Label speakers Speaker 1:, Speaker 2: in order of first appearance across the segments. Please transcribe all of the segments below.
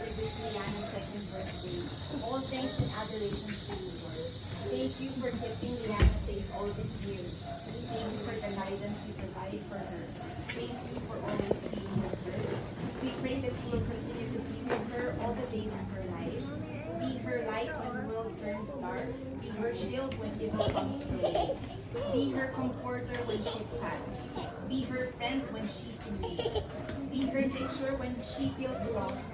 Speaker 1: celebrate Liana's second birthday. All thanks and adoration to you, Lord. Thank you for keeping Liana safe all these years. Thank you for the guidance you provide for her. Thank you for always being with her. We pray that you will continue to be with her all the days of her life. Be her light when the world turns dark. Be her shield when evil comes her way. Be her comforter when she's sad. Be her friend when she's in need. Be her teacher when she feels lost.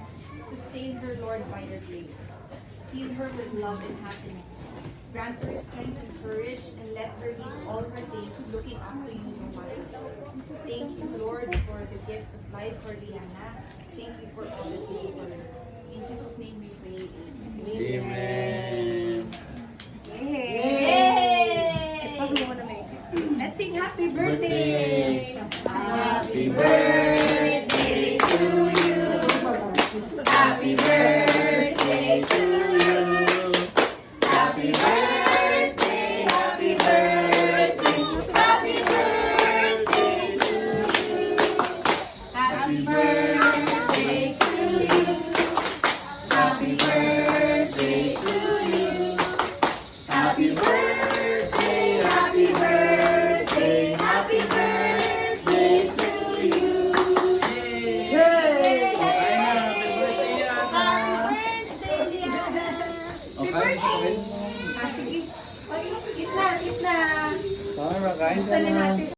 Speaker 1: Sustain her, Lord, by your grace. Fill her with love and happiness. Grant her strength and courage, and let her live all her days looking up to you no matter what. Thank you, Lord, for the gift of life for Liana. Thank you for all that you do for her. In Jesus' name we pray.
Speaker 2: Amen.
Speaker 1: Yay! Let's sing happy birthday! Happy birthday to you! Happy birthday to you! Happy birthday, happy birthday, happy birthday to you! Happy birthday to you! Happy birthday to you! Happy birthday, happy birthday, happy birthday to you!
Speaker 2: Yay!
Speaker 1: Happy birthday, Liana!
Speaker 2: Okay, okay.
Speaker 1: Sige. Gitna, gitna.
Speaker 2: Sorry, makain
Speaker 1: Buksan na natin.